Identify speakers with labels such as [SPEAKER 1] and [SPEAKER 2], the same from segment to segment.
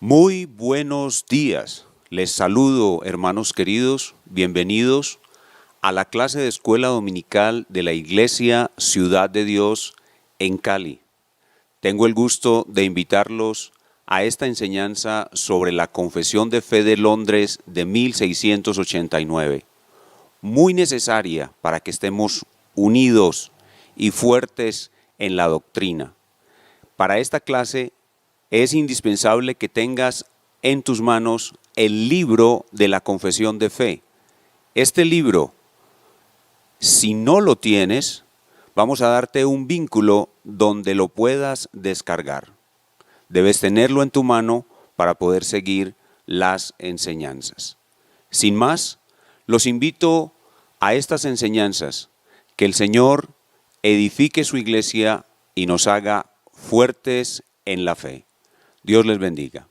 [SPEAKER 1] Muy buenos días. Les saludo, hermanos queridos, bienvenidos a la clase de escuela dominical de la Iglesia Ciudad de Dios en Cali. Tengo el gusto de invitarlos a esta enseñanza sobre la Confesión de Fe de Londres de 1689, muy necesaria para que estemos unidos y fuertes en la doctrina. Para esta clase es indispensable que tengas en tus manos el libro de la Confesión de Fe. Este libro, si no lo tienes, vamos a darte un vínculo donde lo puedas descargar. Debes tenerlo en tu mano para poder seguir las enseñanzas. Sin más, los invito a estas enseñanzas, que el Señor edifique su iglesia y nos haga fuertes en la fe. Dios les bendiga.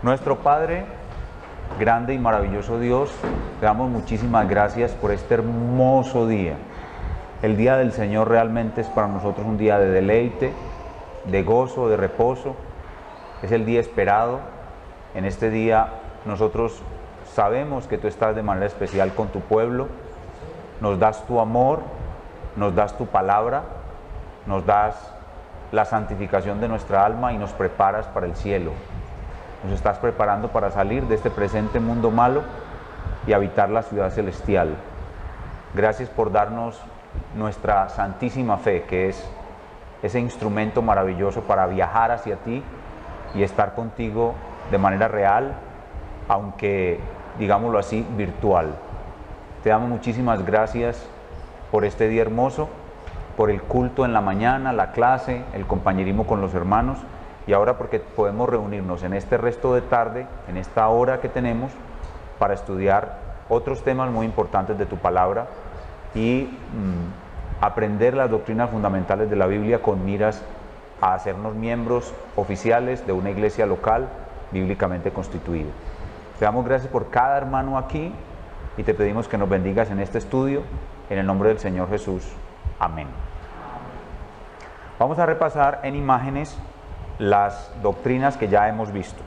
[SPEAKER 2] Nuestro Padre, grande y maravilloso Dios, te damos muchísimas gracias por este hermoso día. El día del Señor realmente es para nosotros un día de deleite, de gozo, de reposo. Es el día esperado. En este día nosotros sabemos que tú estás de manera especial con tu pueblo. Nos das tu amor, nos das tu palabra, nos das la santificación de nuestra alma y nos preparas para el cielo. Nos estás preparando para salir de este presente mundo malo y habitar la ciudad celestial. Gracias por darnos nuestra santísima fe, que es ese instrumento maravilloso para viajar hacia ti y estar contigo de manera real, aunque, digámoslo así, virtual. Te damos muchísimas gracias por este día hermoso, por el culto en la mañana, la clase, el compañerismo con los hermanos, y ahora porque podemos reunirnos en este resto de tarde, en esta hora que tenemos, para estudiar otros temas muy importantes de tu palabra y aprender las doctrinas fundamentales de la Biblia con miras a hacernos miembros oficiales de una iglesia local bíblicamente constituida. Te damos gracias por cada hermano aquí y te pedimos que nos bendigas en este estudio, en el nombre del Señor Jesús. Amén. Vamos a repasar en imágenes las doctrinas que ya hemos visto.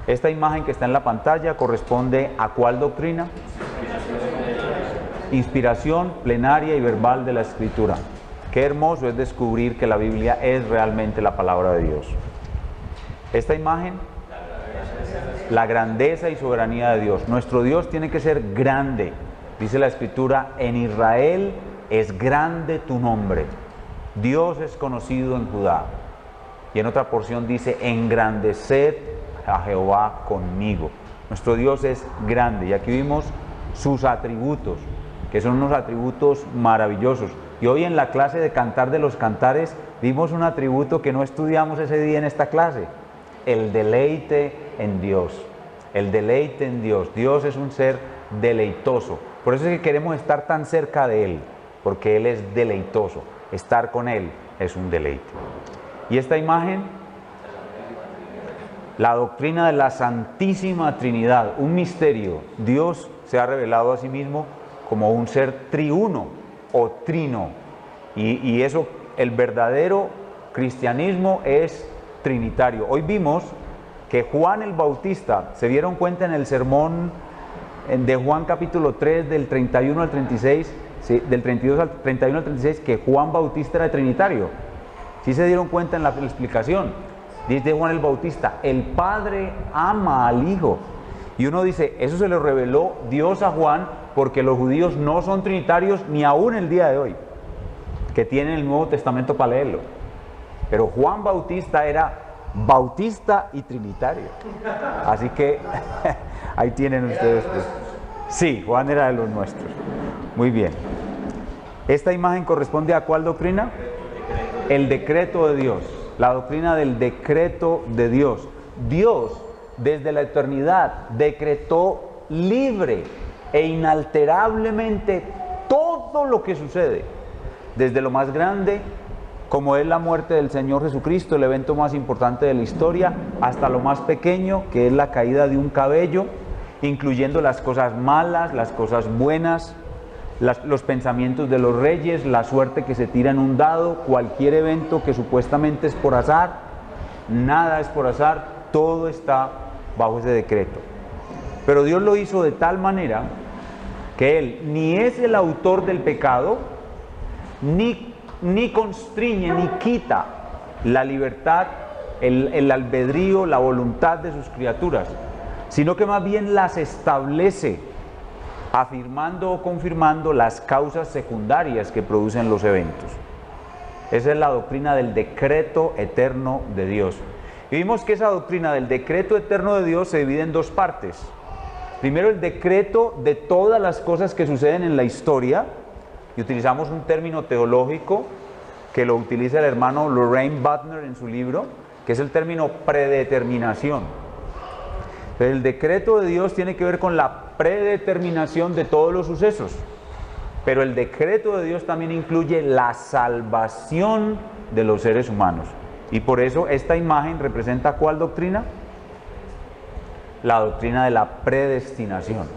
[SPEAKER 2] Esta imagen que está en la pantalla corresponde a ¿cuál doctrina? Inspiración plenaria y verbal de la Escritura. Qué hermoso es descubrir que la Biblia es realmente la palabra de Dios. Esta imagen, la grandeza y soberanía de Dios. Nuestro Dios tiene que ser grande. Dice la Escritura, en Israel es grande tu nombre. Dios es conocido en Judá. Y en otra porción dice, engrandeced a Jehová conmigo. Nuestro Dios es grande. Y aquí vimos sus atributos, que son unos atributos maravillosos. Y hoy en la clase de Cantar de los Cantares vimos un atributo que no estudiamos ese día en esta clase. El deleite en Dios. El deleite en Dios. Dios es un ser deleitoso. Por eso es que queremos estar tan cerca de Él, porque Él es deleitoso. Estar con Él es un deleite. Y esta imagen, la doctrina de la Santísima Trinidad, un misterio. Dios se ha revelado a sí mismo como un ser triuno o trino. Y eso, el verdadero cristianismo es trinitario. Hoy vimos que Juan el Bautista, se dieron cuenta en el sermón de Juan capítulo 3 del 31 al 36, del 32 al 31 al 36, que Juan Bautista era trinitario. ¿Sí se dieron cuenta en la explicación? Dice Juan el Bautista, el Padre ama al Hijo. Y uno dice, eso se lo reveló Dios a Juan porque los judíos no son trinitarios ni aún el día de hoy, que tienen el Nuevo Testamento para leerlo. Pero Juan Bautista era bautista y trinitario. Así que ahí tienen ustedes. Pues. Sí, Juan era de los nuestros. Muy bien. ¿Esta imagen corresponde a cuál doctrina? El decreto de Dios. La doctrina del decreto de Dios. Dios, desde la eternidad, decretó libre e inalterablemente todo lo que sucede. Desde lo más grande, como es la muerte del Señor Jesucristo, el evento más importante de la historia, hasta lo más pequeño, que es la caída de un cabello, incluyendo las cosas malas, las cosas buenas, los pensamientos de los reyes, la suerte que se tira en un dado, cualquier evento que supuestamente es por azar, nada es por azar, todo está bajo ese decreto. Pero Dios lo hizo de tal manera que Él ni es el autor del pecado, ni constriñe, ni quita la libertad, el albedrío, la voluntad de sus criaturas, sino que más bien las establece, afirmando o confirmando las causas secundarias que producen los eventos. Esa es la doctrina del decreto eterno de Dios. Y vimos que esa doctrina del decreto eterno de Dios se divide en dos partes. Primero, el decreto de todas las cosas que suceden en la historia, y utilizamos un término teológico que lo utiliza el hermano Loraine Butner en su libro, que es el término predeterminación. El decreto de Dios tiene que ver con la predeterminación de todos los sucesos, pero el decreto de Dios también incluye la salvación de los seres humanos. Y por eso esta imagen representa ¿cuál doctrina? La doctrina de la predestinación.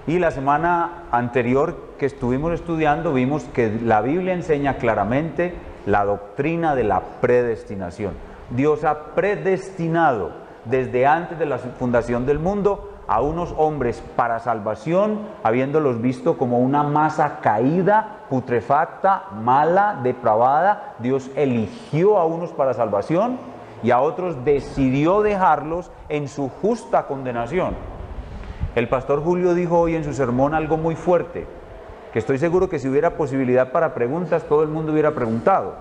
[SPEAKER 2] Y la semana anterior que estuvimos estudiando vimos que la Biblia enseña claramente la doctrina de la predestinación. Dios ha predestinado desde antes de la fundación del mundo a unos hombres para salvación, habiéndolos visto como una masa caída, putrefacta, mala, depravada. Dios eligió a unos para salvación y a otros decidió dejarlos en su justa condenación. El pastor Julio dijo hoy en su sermón algo muy fuerte, que estoy seguro que si hubiera posibilidad para preguntas, todo el mundo hubiera preguntado.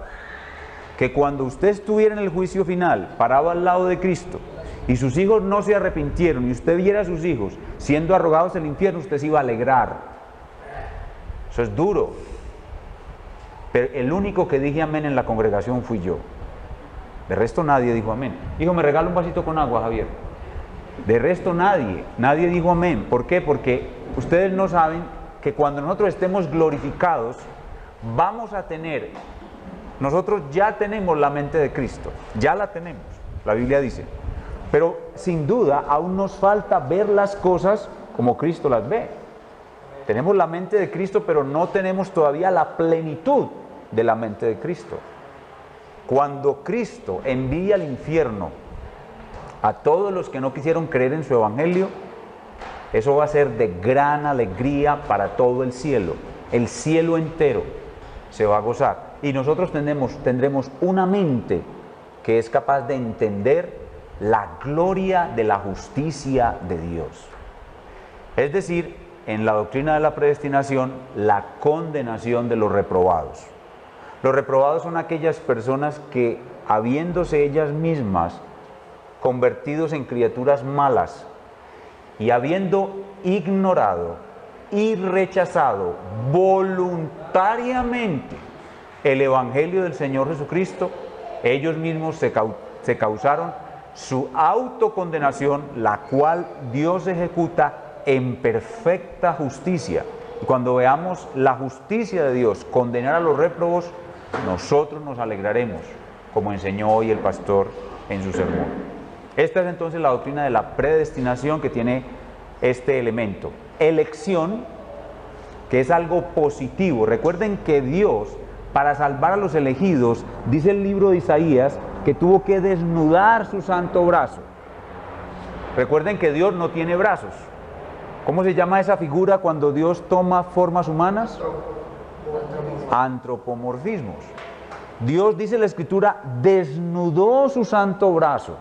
[SPEAKER 2] Que cuando usted estuviera en el juicio final, parado al lado de Cristo, y sus hijos no se arrepintieron, y usted viera a sus hijos siendo arrogados al infierno, usted se iba a alegrar. Eso es duro. Pero el único que dije amén en la congregación fui yo. De resto nadie dijo amén. Hijo, ¿me regala un vasito con agua, Javier? De resto nadie dijo amén. ¿Por qué? Porque ustedes no saben que cuando nosotros estemos glorificados, vamos a tener, nosotros ya tenemos la mente de Cristo, ya la tenemos, la Biblia dice. Pero sin duda aún nos falta ver las cosas como Cristo las ve. Tenemos la mente de Cristo, pero no tenemos todavía la plenitud de la mente de Cristo. Cuando Cristo envía al infierno a todos los que no quisieron creer en su evangelio, eso va a ser de gran alegría para todo el cielo. El cielo entero se va a gozar. Y nosotros tendremos una mente que es capaz de entender la gloria de la justicia de Dios. Es decir, en la doctrina de la predestinación, la condenación de los reprobados. Los reprobados son aquellas personas que, habiéndose ellas mismas convertidos en criaturas malas y habiendo ignorado y rechazado voluntariamente el evangelio del Señor Jesucristo, ellos mismos se causaron su autocondenación, la cual Dios ejecuta en perfecta justicia. Y cuando veamos la justicia de Dios condenar a los réprobos, nosotros nos alegraremos, como enseñó hoy el pastor en su sermón. Esta es entonces la doctrina de la predestinación, que tiene este elemento. Elección, que es algo positivo. Recuerden que Dios, para salvar a los elegidos, dice el libro de Isaías, que tuvo que desnudar su santo brazo. Recuerden que Dios no tiene brazos. ¿Cómo se llama esa figura cuando Dios toma formas humanas? Antropomorfismos. Dios, dice la Escritura, desnudó su santo brazo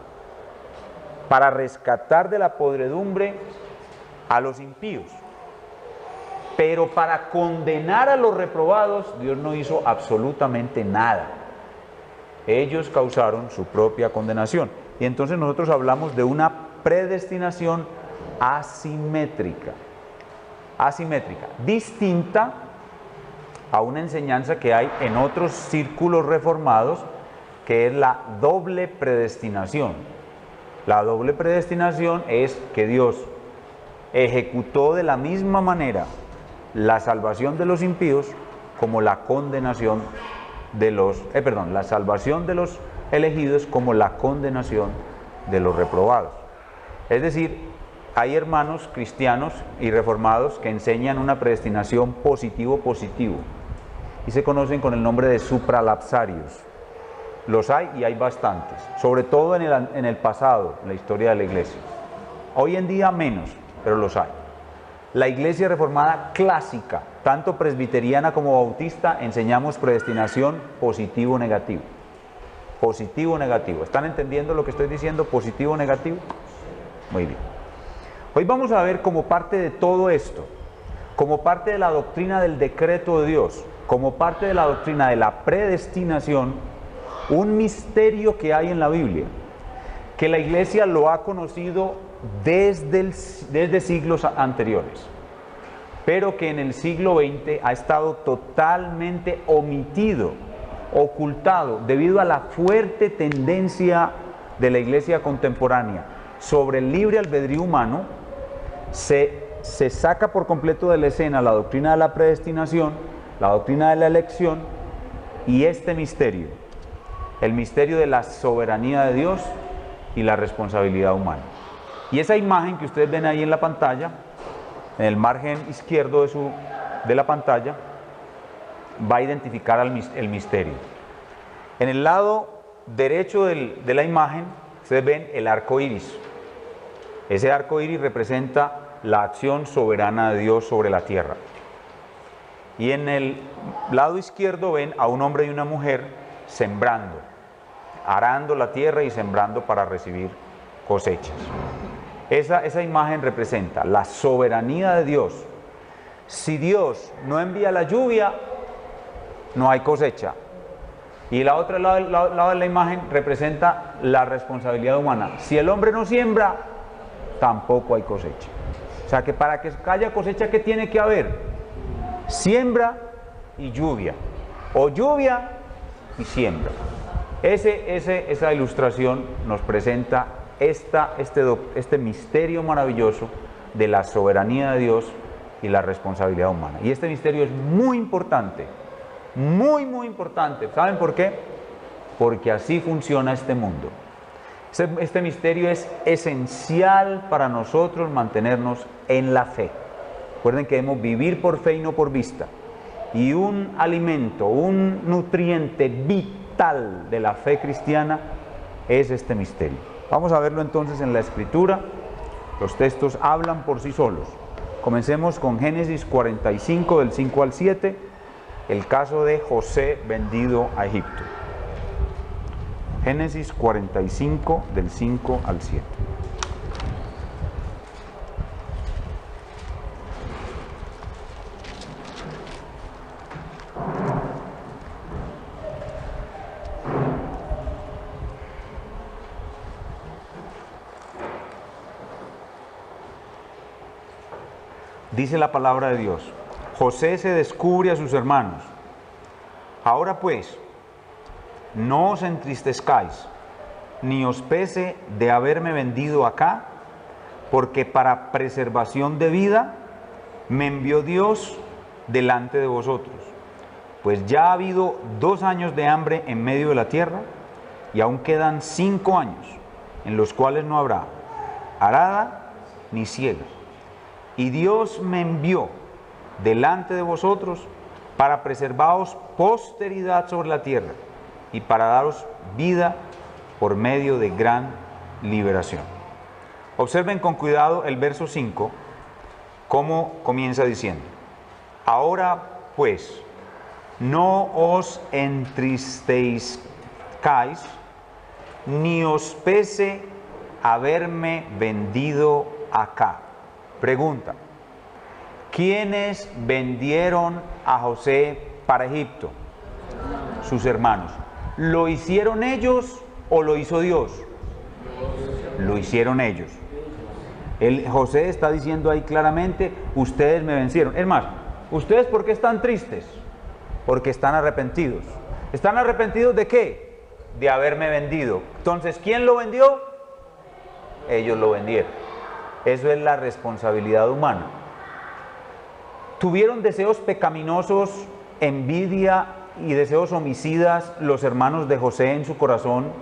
[SPEAKER 2] para rescatar de la podredumbre a los impíos. Pero para condenar a los reprobados, Dios no hizo absolutamente nada. Ellos causaron su propia condenación. Y entonces nosotros hablamos de una predestinación asimétrica. Asimétrica, distinta a una enseñanza que hay en otros círculos reformados, que es la doble predestinación. La doble predestinación es que Dios ejecutó de la misma manera la salvación de los impíos como la condenación de los, la salvación de los elegidos como la condenación de los reprobados. Es decir, hay hermanos cristianos y reformados que enseñan una predestinación positivo-positivo y se conocen con el nombre de supralapsarios. Los hay y hay bastantes, sobre todo en el pasado, en la historia de la iglesia. Hoy en día menos, pero los hay. La iglesia reformada clásica, tanto presbiteriana como bautista, enseñamos predestinación positivo-negativo. Positivo-negativo. ¿Están entendiendo lo que estoy diciendo? Positivo-negativo. Muy bien. Hoy vamos a ver como parte de todo esto, como parte de la doctrina del decreto de Dios, como parte de la doctrina de la predestinación, un misterio que hay en la Biblia, que la iglesia lo ha conocido desde siglos anteriores, pero que en el siglo XX ha estado totalmente omitido, ocultado, debido a la fuerte tendencia de la iglesia contemporánea sobre el libre albedrío humano. Se saca por completo de la escena la doctrina de la predestinación, la doctrina de la elección y este misterio, el misterio de la soberanía de Dios y la responsabilidad humana. Y esa imagen que ustedes ven ahí en la pantalla, en el margen izquierdo de la pantalla, va a identificar el misterio. En el lado derecho de la imagen, ustedes ven el arco iris. Ese arco iris representa la acción soberana de Dios sobre la tierra. Y en el lado izquierdo ven a un hombre y una mujer sembrando, arando la tierra y sembrando para recibir cosechas. Esa imagen representa la soberanía de Dios. Si Dios no envía la lluvia, no hay cosecha. Y el otro lado de la imagen representa la responsabilidad humana. Si el hombre no siembra, tampoco hay cosecha. O sea que para que haya cosecha, ¿qué tiene que haber? Siembra y lluvia, o lluvia y siembra. Esa ilustración nos presenta este misterio maravilloso de la soberanía de Dios y la responsabilidad humana. Y este misterio es muy importante, muy, muy importante. ¿Saben por qué? Porque así funciona este mundo. Este misterio es esencial para nosotros mantenernos en la fe. Recuerden que debemos vivir por fe y no por vista. Y un alimento, un nutriente vital de la fe cristiana es este misterio. Vamos a verlo entonces en la Escritura. Los textos hablan por sí solos. Comencemos con Génesis 45, del 5 al 7, el caso de José vendido a Egipto. Génesis 45, del 5 al 7. Dice la palabra de Dios: José se descubre a sus hermanos. Ahora pues, no os entristezcáis, ni os pese de haberme vendido acá, porque para preservación de vida me envió Dios delante de vosotros. Pues ya ha habido 2 años de hambre en medio de la tierra, y aún quedan 5 años, en los cuales no habrá arada ni siega. Y Dios me envió delante de vosotros para preservaros posteridad sobre la tierra, y para daros vida por medio de gran liberación. Observen con cuidado el verso 5, cómo comienza diciendo: ahora pues, no os entristezcáis, ni os pese haberme vendido acá. Pregunta: ¿quiénes vendieron a José para Egipto? Sus hermanos. ¿Lo hicieron ellos o lo hizo Dios? Lo hicieron ellos. José está diciendo ahí claramente: ustedes me vencieron. Es más, ¿ustedes por qué están tristes? Porque están arrepentidos. ¿Están arrepentidos de qué? De haberme vendido. Entonces, ¿quién lo vendió? Ellos lo vendieron. Eso es la responsabilidad humana. ¿Tuvieron deseos pecaminosos, envidia y deseos homicidas los hermanos de José en su corazón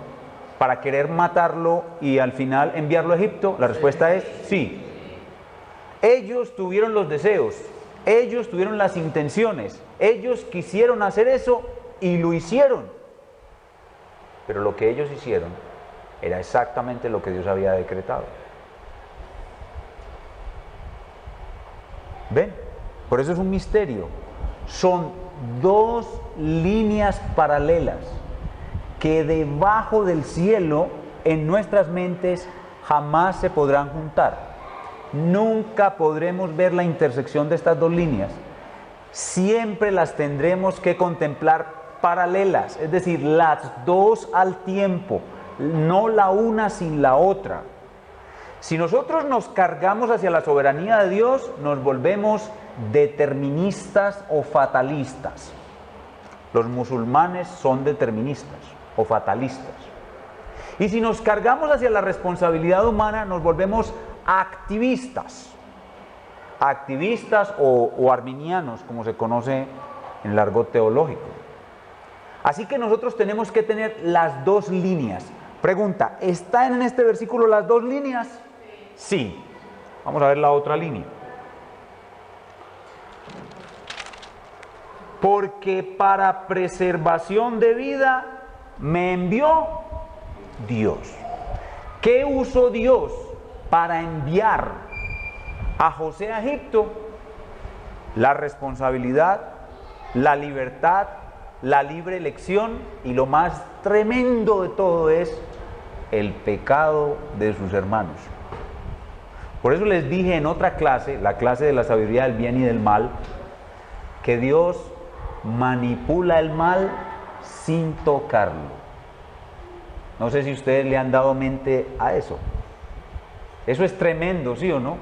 [SPEAKER 2] para querer matarlo y al final enviarlo a Egipto? La respuesta es sí. Ellos tuvieron los deseos, ellos tuvieron las intenciones, ellos quisieron hacer eso y lo hicieron. pero lo que ellos hicieron era exactamente lo que Dios había decretado. ¿Ven? Por eso es un misterio. Son dos líneas paralelas que debajo del cielo, en nuestras mentes, jamás se podrán juntar. Nunca podremos ver la intersección de estas dos líneas. Siempre las tendremos que contemplar paralelas, es decir, las dos al tiempo, no la una sin la otra. Si nosotros nos cargamos hacia la soberanía de Dios, nos volvemos deterministas o fatalistas. Los musulmanes son deterministas o fatalistas. Y si nos cargamos hacia la responsabilidad humana, nos volvemos activistas. Activistas o arminianos, como se conoce en el argot teológico. Así que nosotros tenemos que tener las dos líneas. Pregunta, ¿están en este versículo las dos líneas? Sí. Vamos a ver la otra línea. Porque para preservación de vida me envió Dios. ¿Qué usó Dios para enviar a José a Egipto? La responsabilidad, la libertad, la libre elección, y lo más tremendo de todo es el pecado de sus hermanos. Por eso les dije en otra clase, la clase de la sabiduría del bien y del mal, que Dios manipula el mal sin tocarlo. No sé si ustedes le han dado mente a eso. Eso es tremendo, ¿sí o no?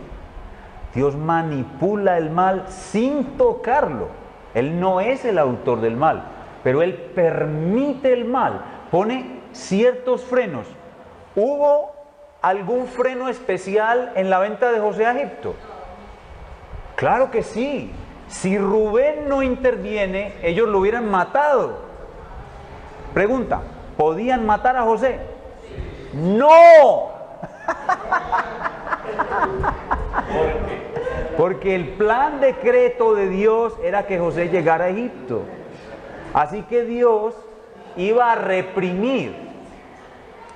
[SPEAKER 2] Dios manipula el mal sin tocarlo. Él no es el autor del mal, pero Él permite el mal, pone ciertos frenos. ¿Hubo algún freno especial en la venta de José a Egipto? Claro que sí. Si Rubén no interviene, ellos lo hubieran matado. Pregunta, ¿podían matar a José? ¡No! Porque el plan decreto de Dios era que José llegara a Egipto. Así que Dios iba a reprimir.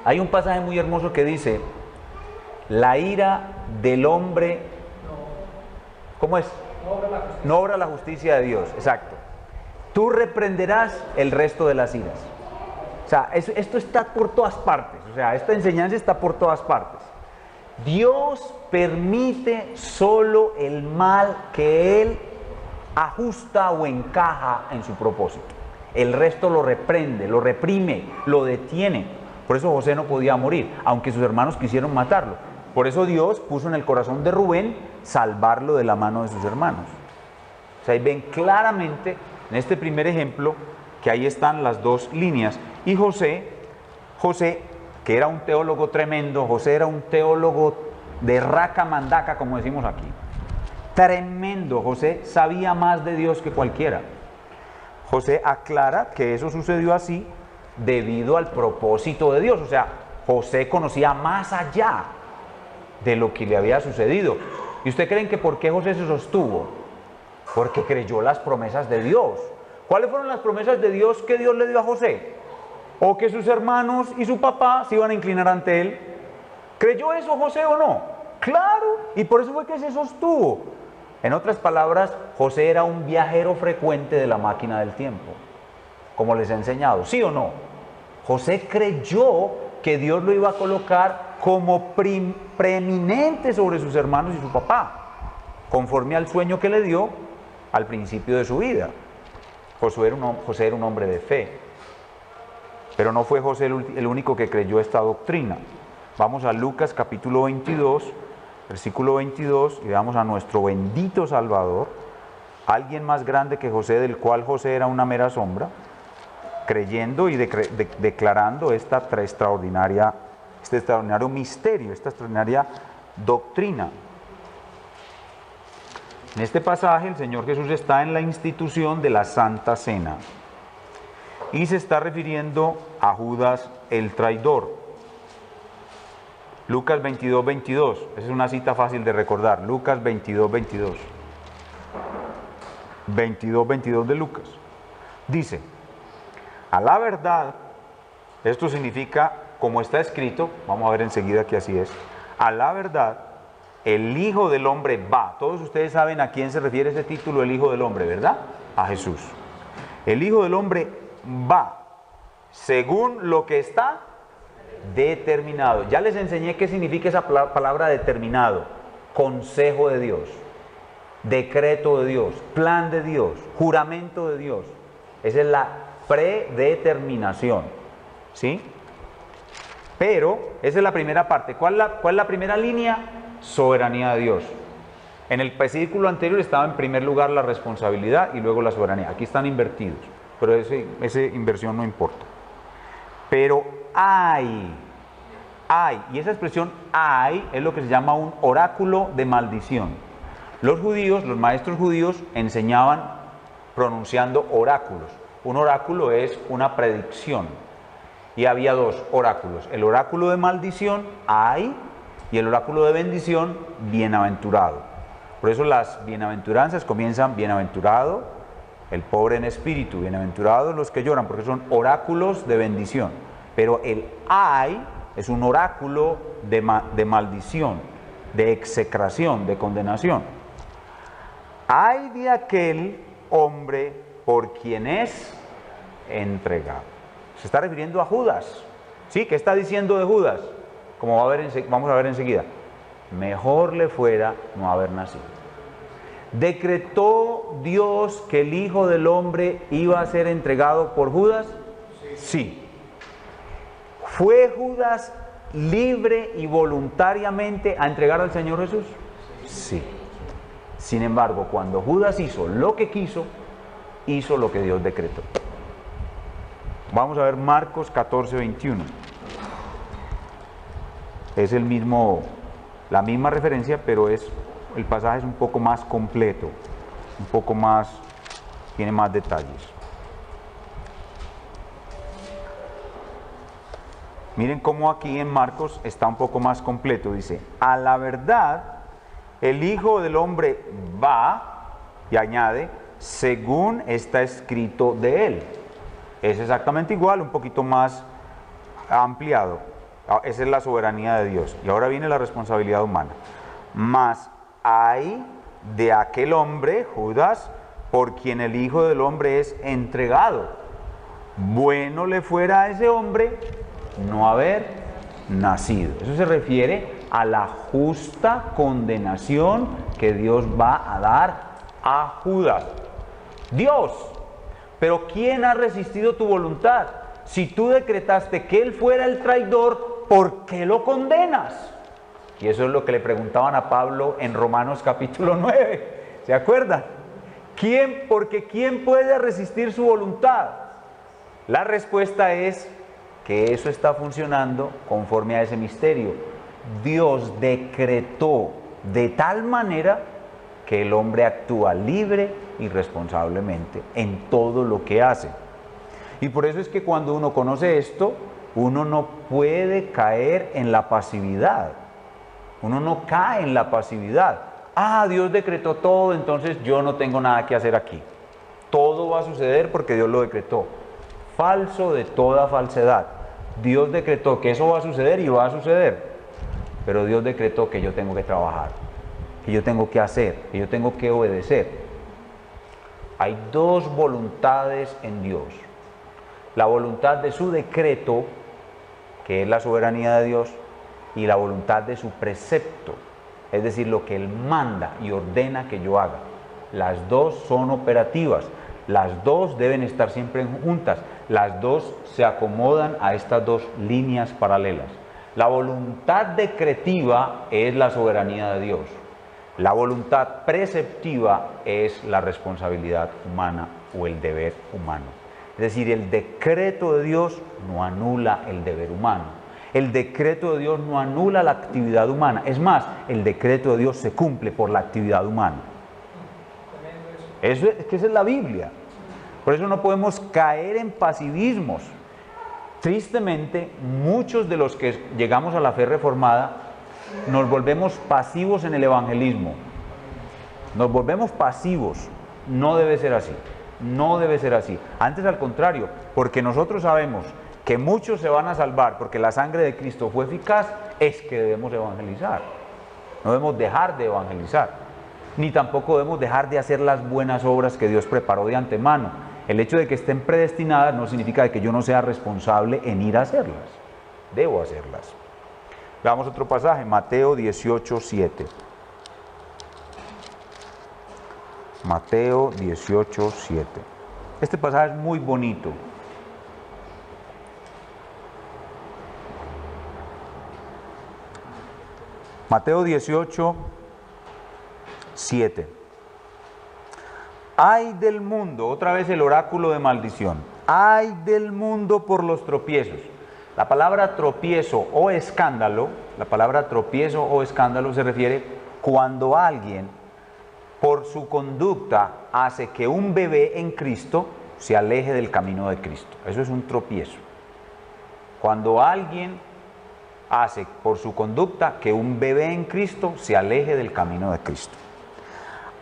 [SPEAKER 2] Hay un pasaje muy hermoso que dice: la ira del hombre, ¿cómo es? No obra la justicia de Dios. Exacto. Tú reprenderás el resto de las iras. O sea, esto está por todas partes. O sea, esta enseñanza está por todas partes. Dios permite solo el mal que Él ajusta o encaja en su propósito. El resto lo reprende, lo reprime, lo detiene. Por eso José no podía morir, aunque sus hermanos quisieron matarlo. Por eso Dios puso en el corazón de Rubén salvarlo de la mano de sus hermanos. O sea, ahí ven claramente en este primer ejemplo que ahí están las dos líneas. Y José, que era un teólogo tremendo, José era un teólogo de raca mandaca, como decimos aquí. Tremendo. José sabía más de Dios que cualquiera. José aclara que eso sucedió así debido al propósito de Dios. O sea, José conocía más allá de lo que le había sucedido. ¿Y ustedes creen que por qué José se sostuvo? Porque creyó las promesas de Dios. ¿Cuáles fueron las promesas de Dios que Dios le dio a José? O que sus hermanos y su papá se iban a inclinar ante él. ¿Creyó eso José o no? Claro, y por eso fue que se sostuvo. En otras palabras, José era un viajero frecuente de la máquina del tiempo, como les he enseñado, ¿sí o no? José creyó que Dios lo iba a colocar como preeminente sobre sus hermanos y su papá, conforme al sueño que le dio al principio de su vida. José era un hombre de fe, pero no fue José el único que creyó esta doctrina. Vamos a Lucas capítulo 22, versículo 22, y veamos a nuestro bendito Salvador, alguien más grande que José, del cual José era una mera sombra, creyendo y declarando este extraordinario misterio, esta extraordinaria doctrina. En este pasaje el Señor Jesús está en la institución de la Santa Cena y se está refiriendo a Judas el traidor. Lucas 22, 22, esa es una cita fácil de recordar. Lucas 22, 22. 22, 22 de Lucas. Dice: a la verdad Esto significa, como está escrito, vamos a ver enseguida que así es, a la verdad, el Hijo del Hombre va. Todos ustedes saben a quién se refiere ese título, el Hijo del Hombre, ¿verdad? A Jesús. El Hijo del Hombre va, según lo que está determinado. Ya les enseñé qué significa esa palabra determinado. Consejo de Dios, decreto de Dios, plan de Dios, juramento de Dios. Esa es la predeterminación, ¿sí? Pero esa es la primera parte. ¿Cuál es la primera línea? Soberanía de Dios. En el versículo anterior estaba en primer lugar la responsabilidad y luego la soberanía. Aquí están invertidos, pero esa inversión no importa. Pero hay, y esa expresión hay es lo que se llama un oráculo de maldición. Los judíos, los maestros judíos enseñaban pronunciando oráculos. Un oráculo es una predicción. Y había dos oráculos, el oráculo de maldición, ay, y el oráculo de bendición, bienaventurado. Por eso las bienaventuranzas comienzan, bienaventurado el pobre en espíritu, bienaventurados los que lloran, porque son oráculos de bendición. Pero el ay es un oráculo de maldición, de execración, de condenación. Ay de aquel hombre por quien es entregado. Se está refiriendo a Judas. ¿Sí? ¿Qué está diciendo de Judas? Como vamos a ver enseguida. Mejor le fuera no haber nacido. ¿Decretó Dios que el Hijo del Hombre iba a ser entregado por Judas? Sí. ¿Fue Judas libre y voluntariamente a entregar al Señor Jesús? Sí. Sin embargo, cuando Judas hizo lo que quiso, hizo lo que Dios decretó. Vamos a ver Marcos 14, 21. Es la misma referencia, pero el pasaje es un poco más completo, un poco más, tiene más detalles. Miren cómo aquí en Marcos está un poco más completo. Dice, a la verdad, el Hijo del Hombre va, y añade, según está escrito de él. Es exactamente igual, un poquito más ampliado. Esa es la soberanía de Dios. Y ahora viene la responsabilidad humana. Mas hay de aquel hombre, Judas, por quien el Hijo del Hombre es entregado. Bueno le fuera a ese hombre no haber nacido. Eso se refiere a la justa condenación que Dios va a dar a Judas. Dios. Pero ¿quién ha resistido tu voluntad? Si tú decretaste que él fuera el traidor, ¿por qué lo condenas? Y eso es lo que le preguntaban a Pablo en Romanos capítulo 9. ¿Se acuerdan? Porque ¿quién puede resistir su voluntad? La respuesta es que eso está funcionando conforme a ese misterio. Dios decretó de tal manera que el hombre actúa libre y responsablemente en todo lo que hace. Y por eso es que cuando uno conoce esto, uno no puede caer en la pasividad. Uno no cae en la pasividad. Ah, Dios decretó todo, entonces yo no tengo nada que hacer aquí. Todo va a suceder porque Dios lo decretó. Falso de toda falsedad. Dios decretó que eso va a suceder y va a suceder. Pero Dios decretó que yo tengo que trabajar, que yo tengo que hacer, que yo tengo que obedecer. Hay dos voluntades en Dios. La voluntad de su decreto, que es la soberanía de Dios, y la voluntad de su precepto, es decir, lo que Él manda y ordena que yo haga. Las dos son operativas, las dos deben estar siempre juntas, las dos se acomodan a estas dos líneas paralelas. La voluntad decretiva es la soberanía de Dios. La voluntad preceptiva es la responsabilidad humana o el deber humano. Es decir, el decreto de Dios no anula el deber humano. El decreto de Dios no anula la actividad humana. Es más, el decreto de Dios se cumple por la actividad humana. Eso es que esa es la Biblia. Por eso no podemos caer en pasivismos. Tristemente, muchos de los que llegamos a la fe reformada nos volvemos pasivos en el evangelismo. Nos volvemos pasivos. No debe ser así. No debe ser así. Antes, al contrario, porque nosotros sabemos que muchos se van a salvar porque la sangre de Cristo fue eficaz, es que debemos evangelizar. No debemos dejar de evangelizar, ni tampoco debemos dejar de hacer las buenas obras que Dios preparó de antemano. El hecho de que estén predestinadas no significa que yo no sea responsable en ir a hacerlas. Debo hacerlas. Veamos otro pasaje, Mateo 18:7. Mateo 18:7. Este pasaje es muy bonito. Mateo 18:7. Ay del mundo, otra vez el oráculo de maldición. Ay del mundo por los tropiezos. La palabra tropiezo o escándalo, se refiere cuando alguien por su conducta hace que un bebé en Cristo se aleje del camino de Cristo. Eso es un tropiezo. Cuando alguien hace por su conducta que un bebé en Cristo se aleje del camino de Cristo.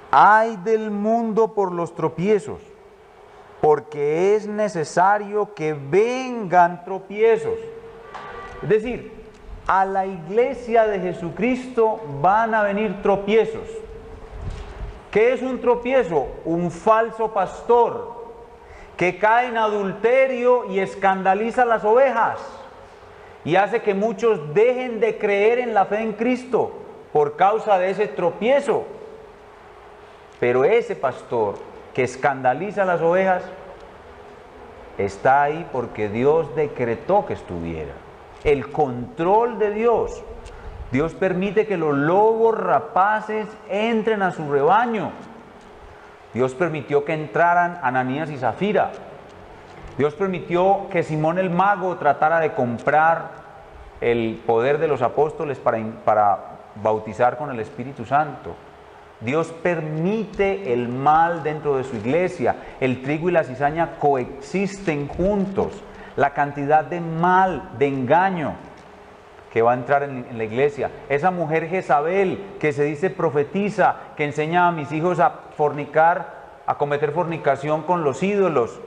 [SPEAKER 2] Ay del mundo por los tropiezos, porque es necesario que vengan tropiezos. Es decir, a la iglesia de Jesucristo van a venir tropiezos. ¿Qué es un tropiezo? Un falso pastor que cae en adulterio y escandaliza a las ovejas y hace que muchos dejen de creer en la fe en Cristo por causa de ese tropiezo. Pero ese pastor que escandaliza a las ovejas está ahí porque Dios decretó que estuviera. El control de Dios. Dios permite que los lobos rapaces entren a su rebaño. Dios permitió que entraran Ananías y Zafira. Dios permitió que Simón el mago tratara de comprar el poder de los apóstoles para bautizar con el Espíritu Santo. Dios permite el mal dentro de su iglesia. El trigo y la cizaña coexisten juntos. La cantidad de mal, de engaño que va a entrar en la iglesia. Esa mujer Jezabel que se dice profetiza, que enseña a mis hijos a fornicar, a cometer fornicación con los ídolos.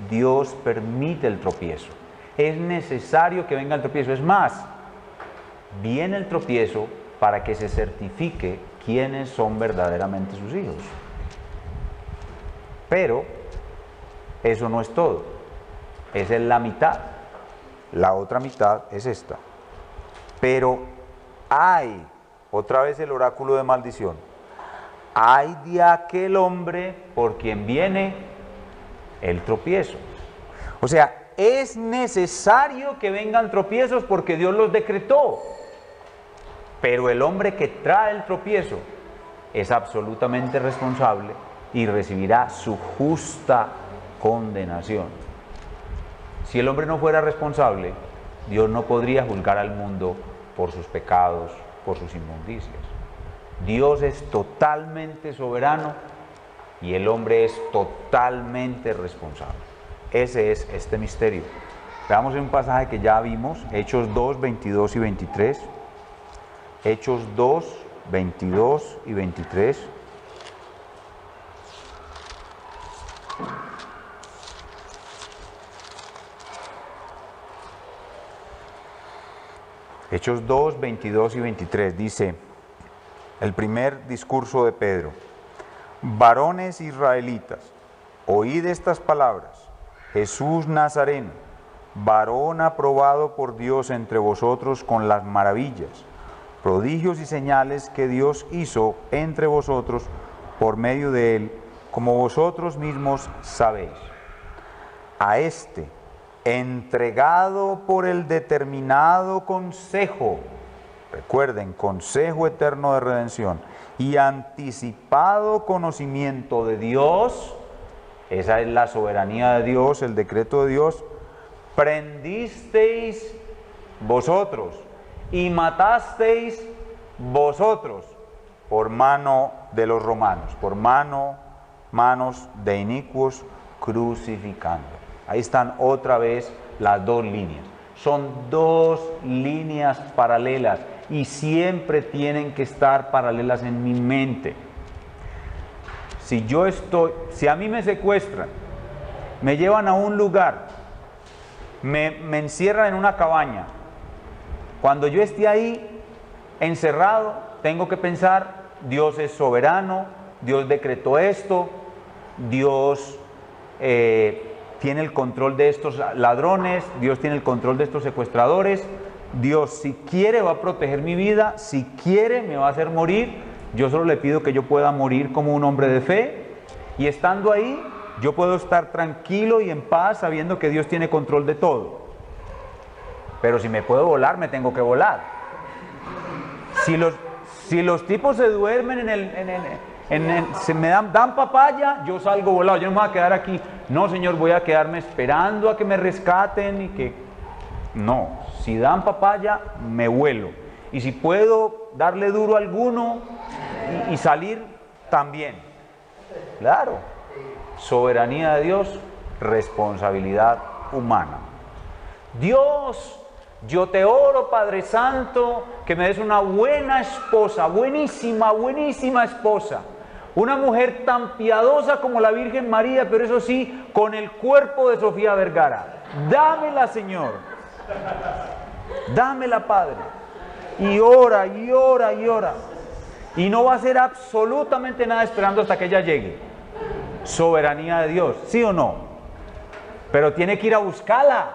[SPEAKER 2] Dios permite el tropiezo. Es necesario que venga el tropiezo. Es más, viene el tropiezo para que se certifique quiénes son verdaderamente sus hijos. Pero eso no es todo. Esa es la mitad. La otra mitad es esta. Pero hay, otra vez el oráculo de maldición, hay de aquel hombre por quien viene el tropiezo. O sea, es necesario que vengan tropiezos porque Dios los decretó. Pero el hombre que trae el tropiezo es absolutamente responsable y recibirá su justa condenación. Si el hombre no fuera responsable, Dios no podría juzgar al mundo por sus pecados, por sus inmundicias. Dios es totalmente soberano y el hombre es totalmente responsable. Ese es este misterio. Veamos un pasaje que ya vimos, Hechos 2, 22 y 23. Hechos 2, 22 y 23. Hechos 2, 22 y 23 dice, el primer discurso de Pedro: varones israelitas, oíd estas palabras. Jesús Nazareno, varón aprobado por Dios entre vosotros con las maravillas, prodigios y señales que Dios hizo entre vosotros por medio de él, como vosotros mismos sabéis. A este, entregado por el determinado consejo, recuerden, consejo eterno de redención, y anticipado conocimiento de Dios, esa es la soberanía de Dios, el decreto de Dios, prendisteis vosotros y matasteis vosotros por mano de los romanos, por manos de inicuos crucificando. Ahí están otra vez las dos líneas. Son dos líneas paralelas y siempre tienen que estar paralelas en mi mente. Si a mí me secuestran, me llevan a un lugar, me encierran en una cabaña. Cuando yo esté ahí encerrado, tengo que pensar, Dios es soberano, Dios decretó esto, Dios tiene el control de estos ladrones, Dios tiene el control de estos secuestradores, Dios si quiere va a proteger mi vida, si quiere me va a hacer morir, yo solo le pido que yo pueda morir como un hombre de fe, y estando ahí yo puedo estar tranquilo y en paz sabiendo que Dios tiene control de todo. Pero si me puedo volar, me tengo que volar. Si los tipos se duermen se me dan papaya, yo salgo volado, yo no me voy a quedar aquí. No, Señor, voy a quedarme esperando a que me rescaten y que... No, si dan papaya, me vuelo. Y si puedo darle duro a alguno y salir, también. Claro. Soberanía de Dios, responsabilidad humana. Dios, yo te oro, Padre Santo, que me des una buena esposa, buenísima, buenísima esposa. Una mujer tan piadosa como la Virgen María, pero eso sí, con el cuerpo de Sofía Vergara. Dámela, Señor. Dámela, Padre. Y ora, y ora, y ora. Y no va a hacer absolutamente nada esperando hasta que ella llegue. Soberanía de Dios, ¿sí o no? Pero tiene que ir a buscarla.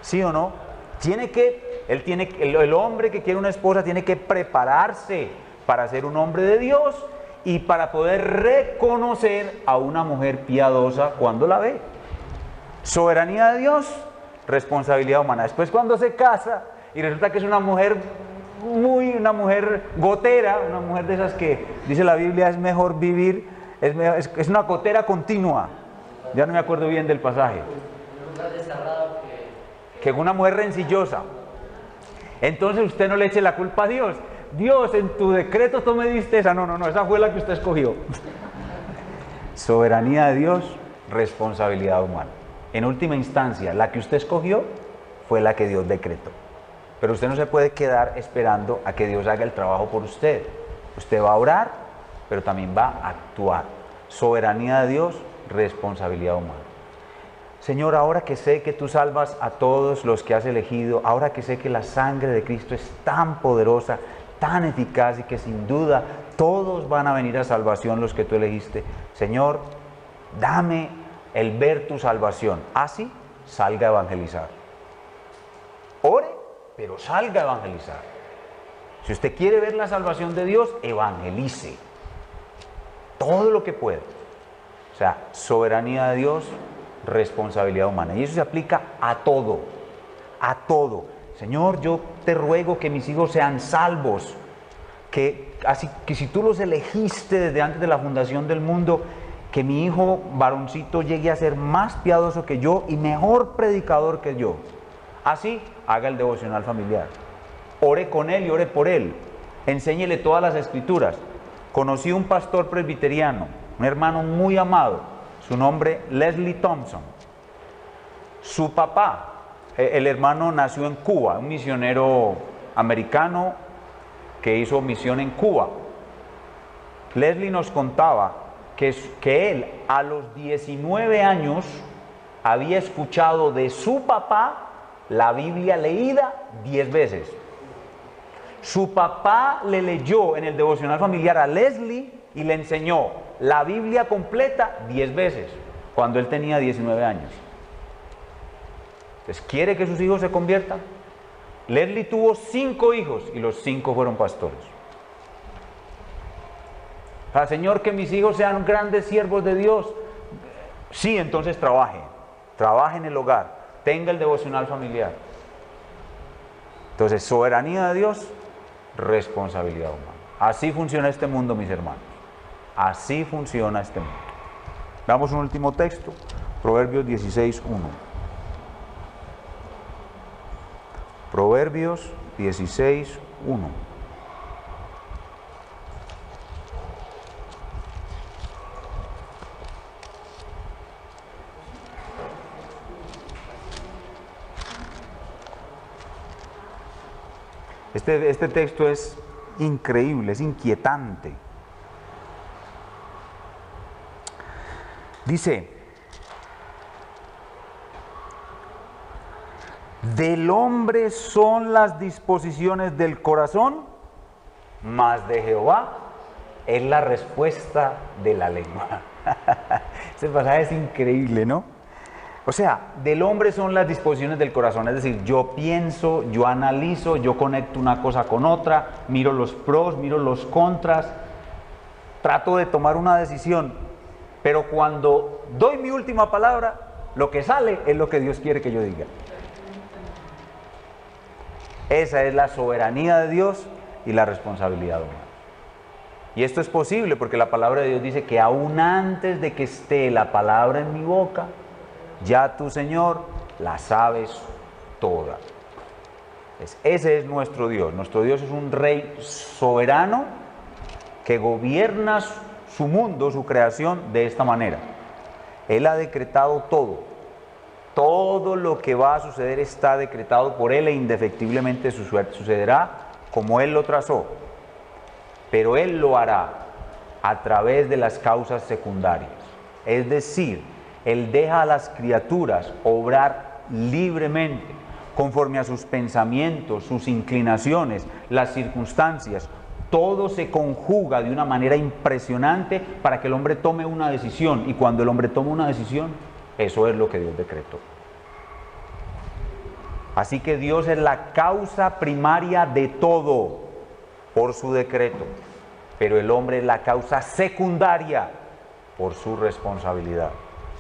[SPEAKER 2] ¿Sí o no? El hombre que quiere una esposa tiene que prepararse para ser un hombre de Dios y para poder reconocer a una mujer piadosa cuando la ve. Soberanía de Dios, responsabilidad humana. Después cuando se casa y resulta que es una mujer gotera, una mujer de esas que dice la Biblia es mejor vivir, es una gotera continua. Ya no me acuerdo bien del pasaje. Que es una mujer rencillosa. Entonces usted no le eche la culpa a Dios. Dios, en tu decreto tú me diste esa. No, esa fue la que usted escogió. Soberanía de Dios, responsabilidad humana. En última instancia, la que usted escogió fue la que Dios decretó. Pero usted no se puede quedar esperando a que Dios haga el trabajo por usted. Usted va a orar, pero también va a actuar. Soberanía de Dios, responsabilidad humana. Señor, ahora que sé que tú salvas a todos los que has elegido, ahora que sé que la sangre de Cristo es tan poderosa, tan eficaz y que sin duda todos van a venir a salvación los que tú elegiste, Señor, dame el ver tu salvación. Así salga a evangelizar. Ore, pero salga a evangelizar. Si usted quiere ver la salvación de Dios, evangelice. Todo lo que pueda. O sea, soberanía de Dios, responsabilidad humana. Y eso se aplica a todo. A todo. Señor, yo te ruego que mis hijos sean salvos. Que si tú los elegiste desde antes de la fundación del mundo, que mi hijo varoncito llegue a ser más piadoso que yo y mejor predicador que yo. Así, haga el devocional familiar. Ore con él y ore por él. Enséñele todas las escrituras. Conocí un pastor presbiteriano, un hermano muy amado, su nombre Leslie Thompson. Su papá, el hermano nació en Cuba, un misionero americano que hizo misión en Cuba. Leslie nos contaba que él a los 19 años había escuchado de su papá la Biblia leída 10 veces. Su papá le leyó en el devocional familiar a Leslie y le enseñó la Biblia completa 10 veces cuando él tenía 19 años. Entonces, ¿quiere que sus hijos se conviertan? Leslie tuvo 5 hijos y los 5 fueron pastores. Señor, que mis hijos sean grandes siervos de Dios. Sí, entonces trabaje en el hogar, tenga el devocional familiar. Entonces, soberanía de Dios, responsabilidad humana. Así funciona este mundo, mis hermanos. Así funciona este mundo. Veamos un último texto, Proverbios 16:1. Proverbios 16:1. Este texto es increíble, es inquietante. Dice, Del hombre son las disposiciones del corazón, mas de Jehová es la respuesta de la lengua. Este pasaje es increíble, ¿no? O sea, del hombre son las disposiciones del corazón, es decir, yo pienso, yo analizo, yo conecto una cosa con otra, miro los pros, miro los contras, trato de tomar una decisión, pero cuando doy mi última palabra, lo que sale es lo que Dios quiere que yo diga. Esa es la soberanía de Dios y la responsabilidad humana. Y esto es posible porque la palabra de Dios dice que aún antes de que esté la palabra en mi boca, ya tú, Señor, la sabes toda. Ese es nuestro Dios. Nuestro Dios es un rey soberano que gobierna su mundo, su creación, de esta manera. Él ha decretado todo. Todo lo que va a suceder está decretado por Él e indefectiblemente sucederá como Él lo trazó. Pero Él lo hará a través de las causas secundarias. Es decir, Él deja a las criaturas obrar libremente, conforme a sus pensamientos, sus inclinaciones, las circunstancias. Todo se conjuga de una manera impresionante para que el hombre tome una decisión. Y cuando el hombre toma una decisión, eso es lo que Dios decretó. Así que Dios es la causa primaria de todo por su decreto, pero el hombre es la causa secundaria por su responsabilidad.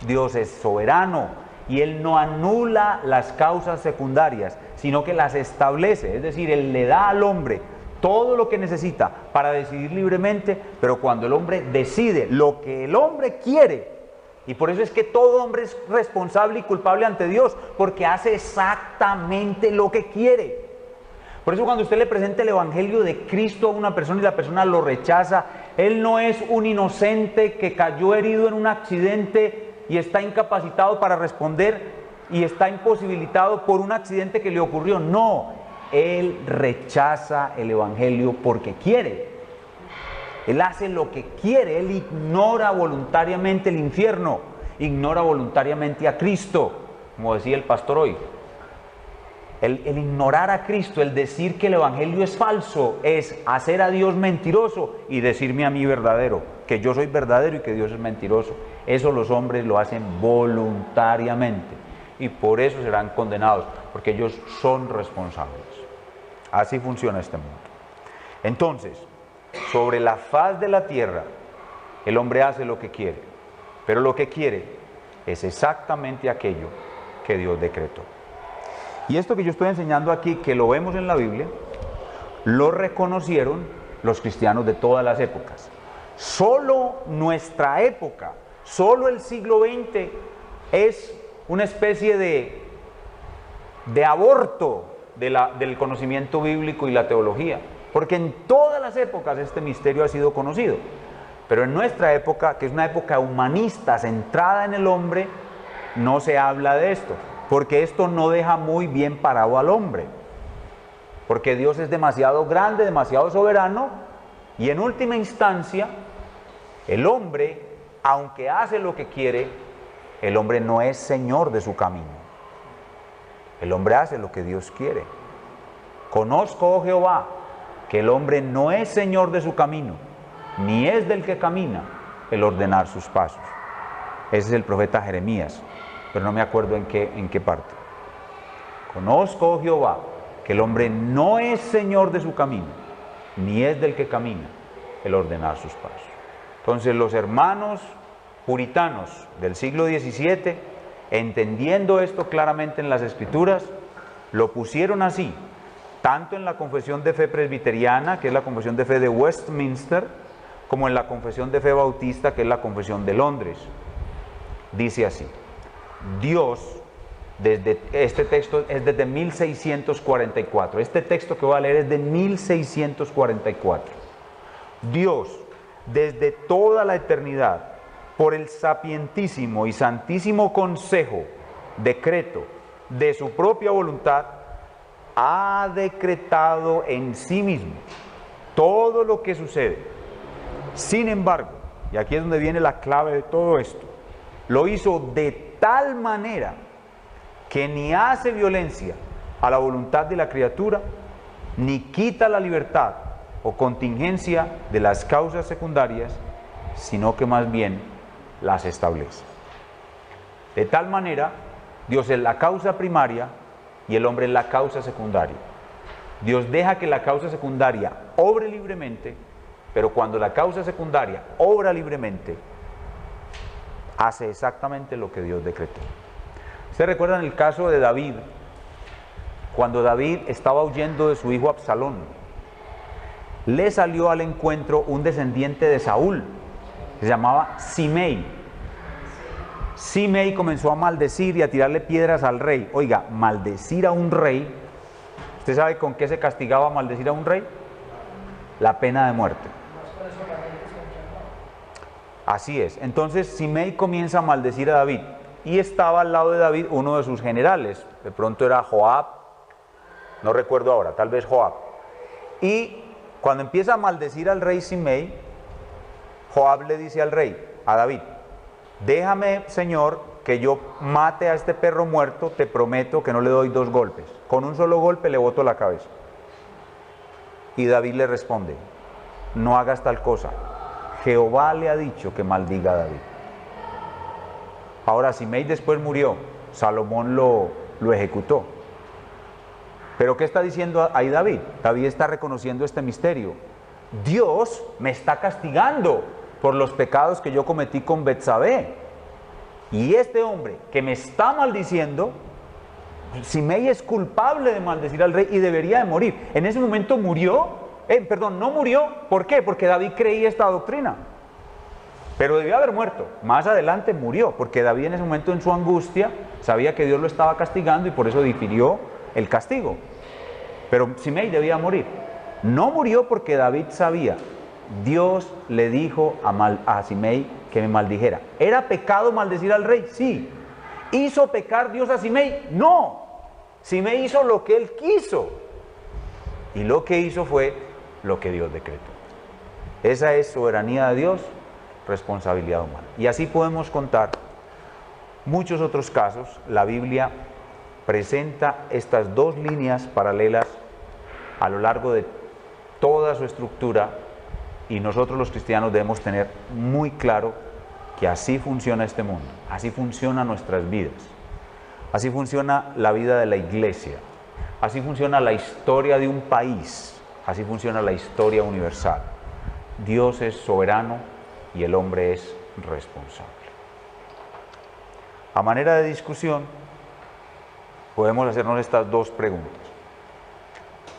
[SPEAKER 2] Dios es soberano y Él no anula las causas secundarias, sino que las establece, es decir, Él le da al hombre todo lo que necesita para decidir libremente, pero cuando el hombre decide lo que el hombre quiere, y por eso es que todo hombre es responsable y culpable ante Dios, porque hace exactamente lo que quiere. Por eso cuando usted le presenta el Evangelio de Cristo a una persona y la persona lo rechaza, él no es un inocente que cayó herido en un accidente y está incapacitado para responder y está imposibilitado por un accidente que le ocurrió. No, él rechaza el Evangelio porque quiere. Él hace lo que quiere, él ignora voluntariamente el infierno, ignora voluntariamente a Cristo, como decía el pastor hoy. El ignorar a Cristo, el decir que el Evangelio es falso, es hacer a Dios mentiroso y decirme a mí verdadero, que yo soy verdadero y que Dios es mentiroso. Eso los hombres lo hacen voluntariamente y por eso serán condenados, porque ellos son responsables. Así funciona este mundo. Entonces, sobre la faz de la tierra, el hombre hace lo que quiere, pero lo que quiere es exactamente aquello que Dios decretó. Y esto que yo estoy enseñando aquí, que lo vemos en la Biblia, lo reconocieron los cristianos de todas las épocas. Solo nuestra época, solo el siglo XX es una especie de aborto del conocimiento bíblico y la teología. Porque en todas las épocas este misterio ha sido conocido. Pero en nuestra época, que es una época humanista, centrada en el hombre, no se habla de esto. Porque esto no deja muy bien parado al hombre. Porque Dios es demasiado grande, demasiado soberano, y en última instancia, el hombre, aunque hace lo que quiere, el hombre no es señor de su camino. El hombre hace lo que Dios quiere. Conozco, oh Jehová, que el hombre no es señor de su camino, ni es del que camina el ordenar sus pasos. Ese es el profeta Jeremías, pero no me acuerdo en qué parte. Conozco, oh Jehová, que el hombre no es señor de su camino, ni es del que camina el ordenar sus pasos. Entonces los hermanos puritanos del siglo XVII, entendiendo esto claramente en las Escrituras, lo pusieron así, tanto en la Confesión de Fe Presbiteriana, que es la Confesión de Fe de Westminster, como en la Confesión de Fe Bautista, que es la Confesión de Londres. Dice así: Dios, este texto es desde 1644, este texto que voy a leer es de 1644. Dios, desde toda la eternidad, por el sapientísimo y santísimo consejo, decreto de su propia voluntad, ha decretado en sí mismo todo lo que sucede. Sin embargo, y aquí es donde viene la clave de todo esto, lo hizo de tal manera que ni hace violencia a la voluntad de la criatura, ni quita la libertad o contingencia de las causas secundarias, sino que más bien las establece. De tal manera, Dios es la causa primaria y el hombre es la causa secundaria. Dios deja que la causa secundaria obre libremente, pero cuando la causa secundaria obra libremente, hace exactamente lo que Dios decretó. ¿Ustedes recuerdan el caso de David? Cuando David estaba huyendo de su hijo Absalón, le salió al encuentro un descendiente de Saúl, que se llamaba Simei. Simei comenzó a maldecir y a tirarle piedras al rey. Oiga, maldecir a un rey, ¿usted sabe con qué se castigaba maldecir a un rey? La pena de muerte. Así es. Entonces Simei comienza a maldecir a David, y estaba al lado de David uno de sus generales, de pronto era Joab, no recuerdo ahora, tal vez Joab. Y cuando empieza a maldecir al rey Simei, Joab le dice al rey, a David: déjame, señor, que yo mate a este perro muerto, te prometo que no le doy 2 golpes, con un solo golpe le boto la cabeza. Y David le responde: no hagas tal cosa, Jehová le ha dicho que maldiga a David. Ahora Simei después murió, Salomón lo ejecutó. Pero ¿qué está diciendo ahí David? David está reconociendo este misterio. Dios me está castigando por los pecados que yo cometí con Betsabé. Y este hombre que me está maldiciendo, Simei es culpable de maldecir al rey y debería de morir. En ese momento murió, no murió. ¿Por qué? Porque David creía esta doctrina. Pero debió haber muerto. Más adelante murió, porque David en ese momento, en su angustia, sabía que Dios lo estaba castigando y por eso difirió el castigo. Pero Simei debía morir. No murió porque David sabía, Dios le dijo a Simei que me maldijera. ¿Era pecado maldecir al rey? Sí. ¿Hizo pecar Dios a Simei? No. Simei hizo lo que él quiso. Y lo que hizo fue lo que Dios decretó. Esa es soberanía de Dios, responsabilidad humana. Y así podemos contar muchos otros casos. La Biblia presenta estas 2 líneas paralelas a lo largo de toda su estructura, y nosotros los cristianos debemos tener muy claro que así funciona este mundo, así funcionan nuestras vidas, así funciona la vida de la iglesia, así funciona la historia de un país, así funciona la historia universal. Dios es soberano y el hombre es responsable. A manera de discusión, podemos hacernos estas 2 preguntas.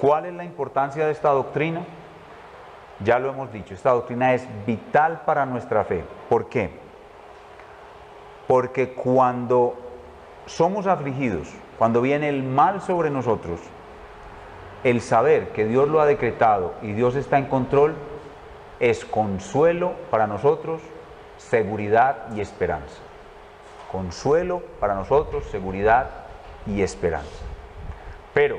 [SPEAKER 2] ¿Cuál es la importancia de esta doctrina? Ya lo hemos dicho, esta doctrina es vital para nuestra fe. ¿Por qué? Porque cuando somos afligidos, cuando viene el mal sobre nosotros, el saber que Dios lo ha decretado y Dios está en control es consuelo para nosotros, seguridad y esperanza. Consuelo para nosotros, seguridad y esperanza. Pero,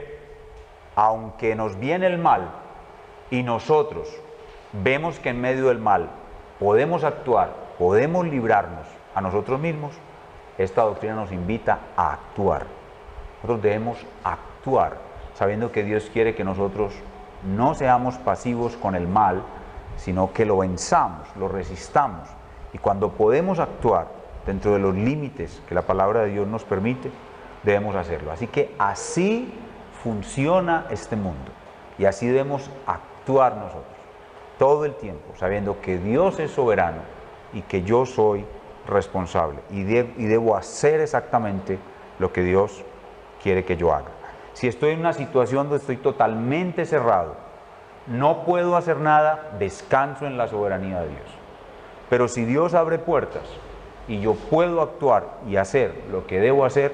[SPEAKER 2] aunque nos viene el mal y nosotros vemos que en medio del mal podemos actuar, podemos librarnos a nosotros mismos, esta doctrina nos invita a actuar. Nosotros debemos actuar, sabiendo que Dios quiere que nosotros no seamos pasivos con el mal, sino que lo venzamos, lo resistamos. Y cuando podemos actuar dentro de los límites que la palabra de Dios nos permite, debemos hacerlo. Así que así funciona este mundo y así debemos actuar nosotros todo el tiempo, sabiendo que Dios es soberano y que yo soy responsable y debo hacer exactamente lo que Dios quiere que yo haga. Si estoy en una situación donde estoy totalmente cerrado, no puedo hacer nada, descanso en la soberanía de Dios. Pero si Dios abre puertas y yo puedo actuar y hacer lo que debo hacer,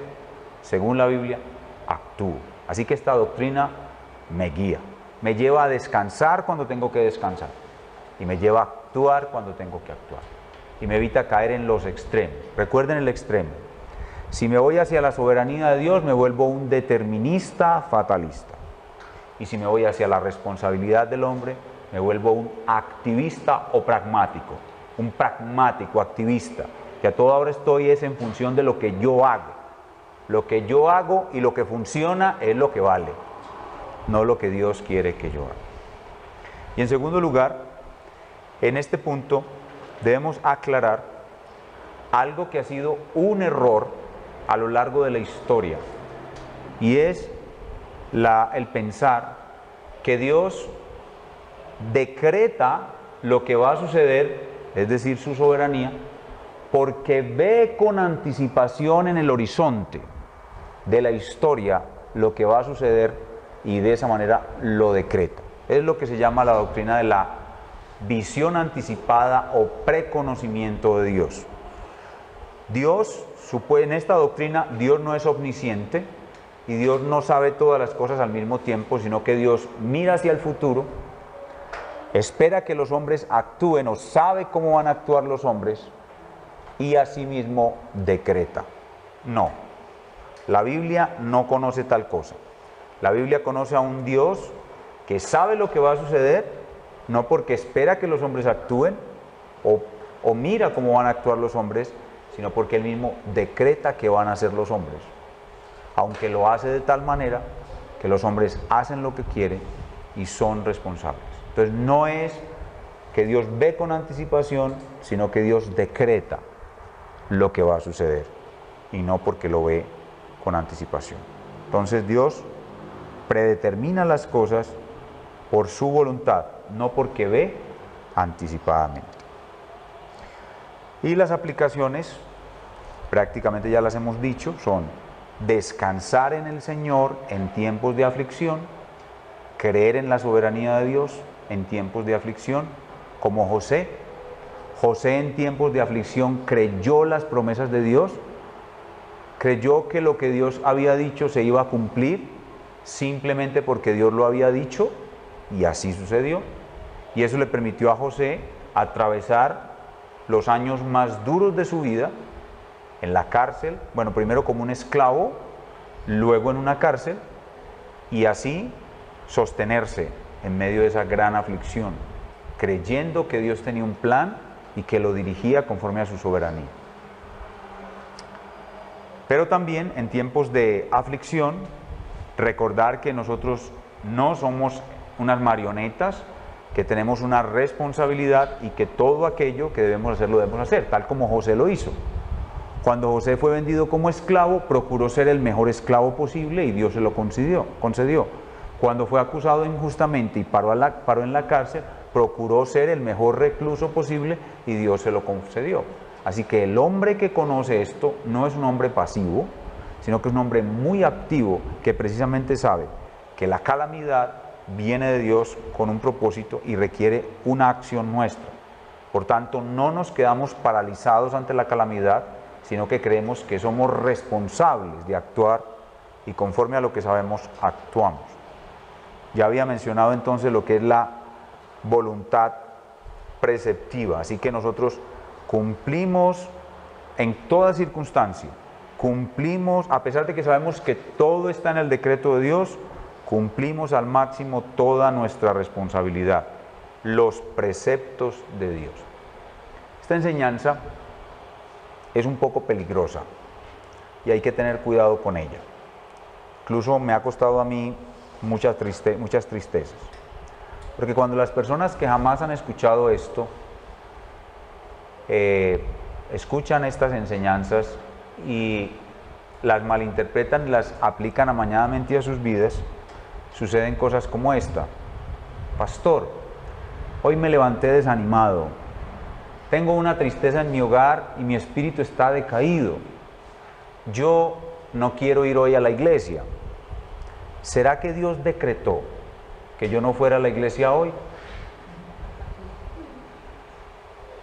[SPEAKER 2] según la Biblia, actúo. Así que esta doctrina me guía, me lleva a descansar cuando tengo que descansar y me lleva a actuar cuando tengo que actuar y me evita caer en los extremos. Recuerden el extremo: si me voy hacia la soberanía de Dios, me vuelvo un determinista fatalista, y si me voy hacia la responsabilidad del hombre, me vuelvo un activista o pragmático, un pragmático activista, que a toda hora estoy es en función de lo que yo hago Lo que yo hago y lo que funciona es lo que vale, no lo que Dios quiere que yo haga. Y en segundo lugar, en este punto debemos aclarar algo que ha sido un error a lo largo de la historia, y es el pensar que Dios decreta lo que va a suceder, es decir, su soberanía, porque ve con anticipación en el horizonte de la historia lo que va a suceder y de esa manera lo decreta. Es lo que se llama la doctrina de la visión anticipada o preconocimiento de Dios. En esta doctrina, Dios no es omnisciente y Dios no sabe todas las cosas al mismo tiempo, sino que Dios mira hacia el futuro, espera que los hombres actúen o sabe cómo van a actuar los hombres y asimismo decreta. No, la Biblia no conoce tal cosa. La Biblia conoce a un Dios que sabe lo que va a suceder, no porque espera que los hombres actúen o mira cómo van a actuar los hombres, sino porque Él mismo decreta que van a hacer los hombres, aunque lo hace de tal manera que los hombres hacen lo que quieren y son responsables. Entonces no es que Dios ve con anticipación, sino que Dios decreta lo que va a suceder y no porque lo ve con anticipación. Entonces Dios predetermina las cosas por su voluntad, no porque ve anticipadamente. Y las aplicaciones, prácticamente ya las hemos dicho, son descansar en el Señor en tiempos de aflicción, creer en la soberanía de Dios en tiempos de aflicción, como José. José en tiempos de aflicción creyó las promesas de Dios, creyó que lo que Dios había dicho se iba a cumplir simplemente porque Dios lo había dicho, y así sucedió. Y eso le permitió a José atravesar los años más duros de su vida en la cárcel, bueno, primero como un esclavo, luego en una cárcel, y así sostenerse en medio de esa gran aflicción, creyendo que Dios tenía un plan y que lo dirigía conforme a su soberanía. Pero también en tiempos de aflicción, recordar que nosotros no somos unas marionetas, que tenemos una responsabilidad y que todo aquello que debemos hacer lo debemos hacer, tal como José lo hizo. Cuando José fue vendido como esclavo, procuró ser el mejor esclavo posible y Dios se lo concedió. Cuando fue acusado injustamente y paró en la cárcel, procuró ser el mejor recluso posible y Dios se lo concedió. Así que el hombre que conoce esto no es un hombre pasivo, sino que es un hombre muy activo que precisamente sabe que la calamidad viene de Dios con un propósito y requiere una acción nuestra. Por tanto, no nos quedamos paralizados ante la calamidad, sino que creemos que somos responsables de actuar y conforme a lo que sabemos, actuamos. Ya había mencionado entonces lo que es la voluntad preceptiva, así que nosotros cumplimos en toda circunstancia, cumplimos, a pesar de que sabemos que todo está en el decreto de Dios, cumplimos al máximo toda nuestra responsabilidad, los preceptos de Dios. Esta enseñanza es un poco peligrosa y hay que tener cuidado con ella. Incluso me ha costado a mí muchas tristezas, porque cuando las personas que jamás han escuchado esto escuchan estas enseñanzas y las malinterpretan y las aplican amañadamente a sus vidas, suceden cosas como esta. Pastor, hoy me levanté desanimado, tengo una tristeza en mi hogar y mi espíritu está decaído. Yo no quiero ir hoy a la iglesia. ¿Será que Dios decretó que yo no fuera a la iglesia hoy?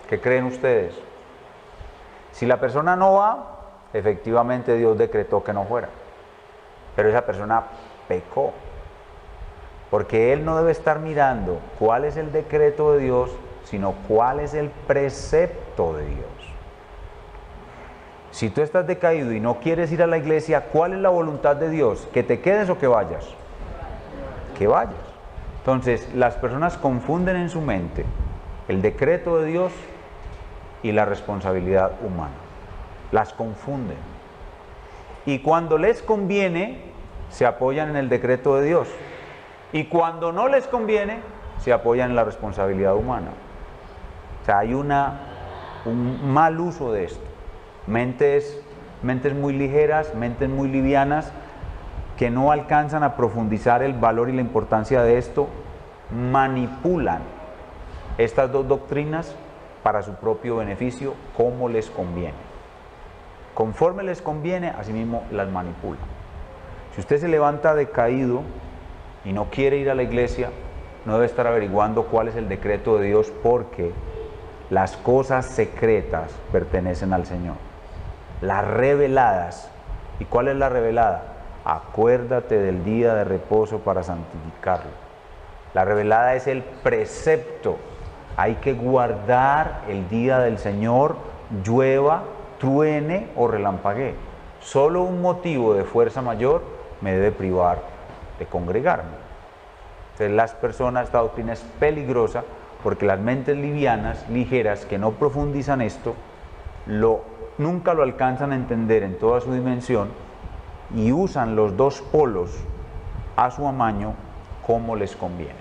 [SPEAKER 2] ¿Qué creen ustedes? Si la persona no va, efectivamente Dios decretó que no fuera, pero esa persona pecó, porque él no debe estar mirando cuál es el decreto de Dios, sino cuál es el precepto de Dios. Si tú estás decaído y no quieres ir a la iglesia, ¿cuál es la voluntad de Dios? ¿Que te quedes o que vayas? Que vayas. Entonces, las personas confunden en su mente el decreto de Dios y la responsabilidad humana. Las confunden. Y cuando les conviene, se apoyan en el decreto de Dios. Y cuando no les conviene, se apoyan en la responsabilidad humana. O sea, hay un mal uso de esto. Mentes muy ligeras, mentes muy livianas, que no alcanzan a profundizar el valor y la importancia de esto, manipulan estas dos doctrinas para su propio beneficio, como les conviene. Conforme les conviene, asimismo las manipulan. Si usted se levanta decaído y no quiere ir a la iglesia, no debe estar averiguando cuál es el decreto de Dios, porque las cosas secretas pertenecen al Señor. Las reveladas, ¿y cuál es la revelada? Acuérdate del día de reposo para santificarlo. La revelada es el precepto. Hay que guardar el día del Señor, llueva, truene o relampaguee. Solo un motivo de fuerza mayor me debe privar de congregarme. Entonces esta doctrina es peligrosa, porque las mentes livianas, ligeras, que no profundizan esto, nunca lo alcanzan a entender en toda su dimensión, y usan los dos polos a su amaño como les conviene.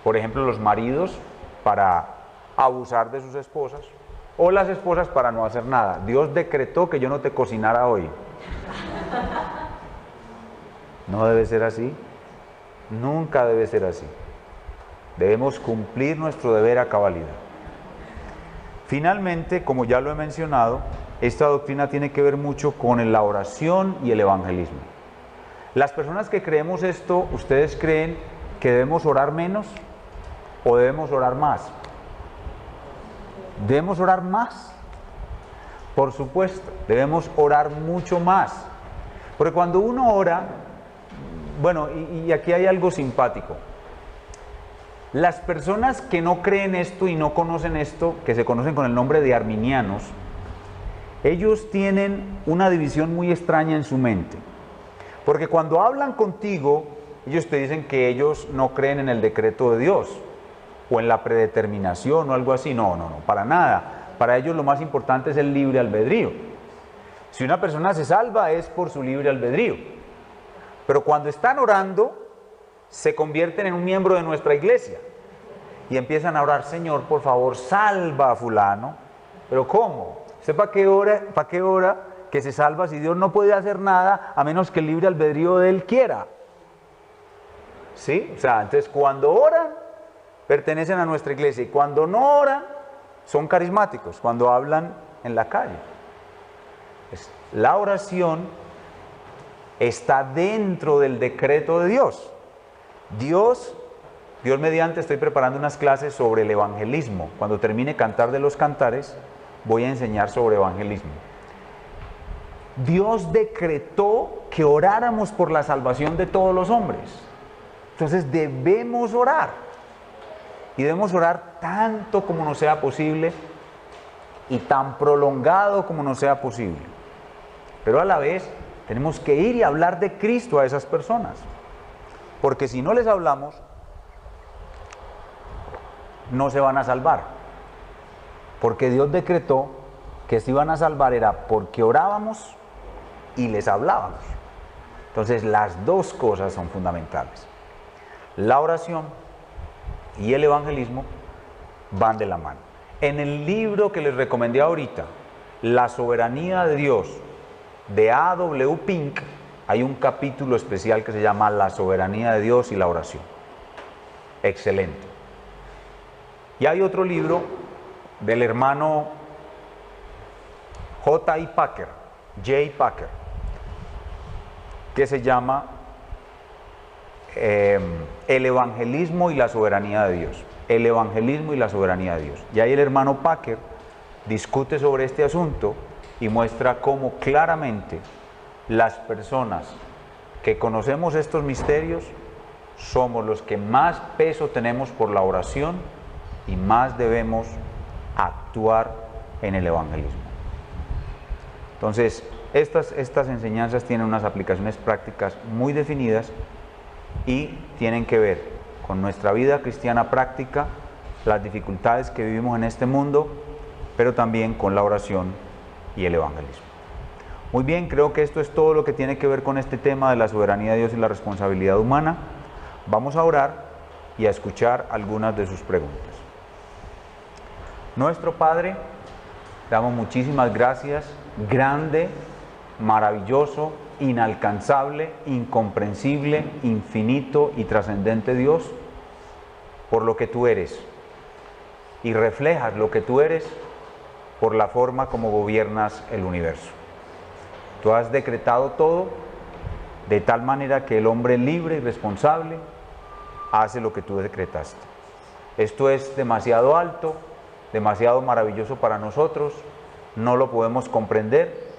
[SPEAKER 2] Por ejemplo, los maridos para abusar de sus esposas, o las esposas para no hacer nada. Dios decretó que yo no te cocinara hoy. No debe ser así. Nunca debe ser así. Debemos cumplir nuestro deber a cabalidad. Finalmente, como ya lo he mencionado, esta doctrina tiene que ver mucho con la oración y el evangelismo. Las personas que creemos esto, ¿ustedes creen que debemos orar menos o debemos orar más? ¿Debemos orar más? Por supuesto, debemos orar mucho más. Porque cuando uno ora, bueno, y aquí hay algo simpático. Las personas que no creen esto y no conocen esto, que se conocen con el nombre de arminianos, ellos tienen una división muy extraña en su mente. Porque cuando hablan contigo, ellos te dicen que ellos no creen en el decreto de Dios, o en la predeterminación o algo así. No, para nada. Para ellos lo más importante es el libre albedrío. Si una persona se salva es por su libre albedrío. Pero cuando están orando, se convierten en un miembro de nuestra iglesia y empiezan a orar: Señor, por favor, salva a fulano. ¿Pero cómo? ¿Usted para qué ora que se salva si Dios no puede hacer nada a menos que el libre albedrío de Él quiera? ¿Sí? O sea, entonces cuando oran, pertenecen a nuestra iglesia, y cuando no oran, son carismáticos, cuando hablan en la calle. La oración está dentro del decreto de Dios. Dios mediante, estoy preparando unas clases sobre el evangelismo. Cuando termine Cantar de los Cantares, voy a enseñar sobre evangelismo. Dios decretó que oráramos por la salvación de todos los hombres. Entonces debemos orar. Y debemos orar tanto como nos sea posible y tan prolongado como nos sea posible. Pero a la vez tenemos que ir y hablar de Cristo a esas personas. Porque si no les hablamos, no se van a salvar. Porque Dios decretó que se iban a salvar era porque orábamos y les hablábamos. Entonces las dos cosas son fundamentales. La oración y el evangelismo van de la mano. En el libro que les recomendé ahorita, La soberanía de Dios, de A.W. Pink, hay un capítulo especial que se llama La soberanía de Dios y la oración. Excelente. Y hay otro libro del hermano J.I. Packer, que se llama El evangelismo y la soberanía de Dios. El evangelismo y la soberanía de Dios. Y ahí el hermano Packer discute sobre este asunto y muestra cómo claramente las personas que conocemos estos misterios somos los que más peso tenemos por la oración y más debemos actuar en el evangelismo. Entonces, estas enseñanzas tienen unas aplicaciones prácticas muy definidas y tienen que ver con nuestra vida cristiana práctica, las dificultades que vivimos en este mundo, pero también con la oración y el evangelismo. Muy bien, creo que esto es todo lo que tiene que ver con este tema de la soberanía de Dios y la responsabilidad humana. Vamos a orar y a escuchar algunas de sus preguntas. Nuestro Padre, te damos muchísimas gracias, grande, maravilloso, inalcanzable, incomprensible, infinito y trascendente Dios, por lo que tú eres. Y reflejas lo que tú eres por la forma como gobiernas el universo. Tú has decretado todo de tal manera que el hombre libre y responsable hace lo que tú decretaste. Esto es demasiado alto, demasiado maravilloso para nosotros, no lo podemos comprender.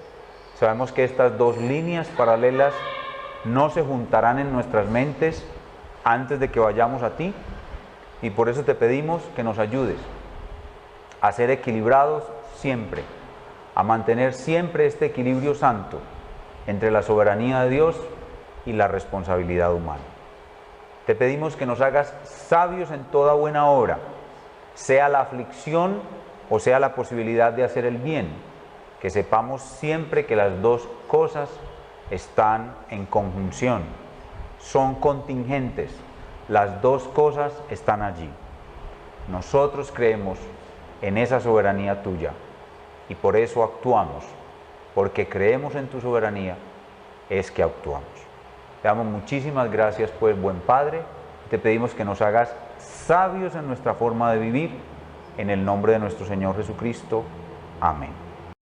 [SPEAKER 2] Sabemos que estas dos líneas paralelas no se juntarán en nuestras mentes antes de que vayamos a ti, y por eso te pedimos que nos ayudes a ser equilibrados siempre, a mantener siempre este equilibrio santo entre la soberanía de Dios y la responsabilidad humana. Te pedimos que nos hagas sabios en toda buena obra, sea la aflicción o sea la posibilidad de hacer el bien, que sepamos siempre que las dos cosas están en conjunción, son contingentes, las dos cosas están allí. Nosotros creemos en esa soberanía tuya y por eso actuamos, porque creemos en tu soberanía, es que actuamos. Te damos muchísimas gracias, pues, buen Padre, y te pedimos que nos hagas sabios en nuestra forma de vivir, en el nombre de nuestro Señor Jesucristo. Amén.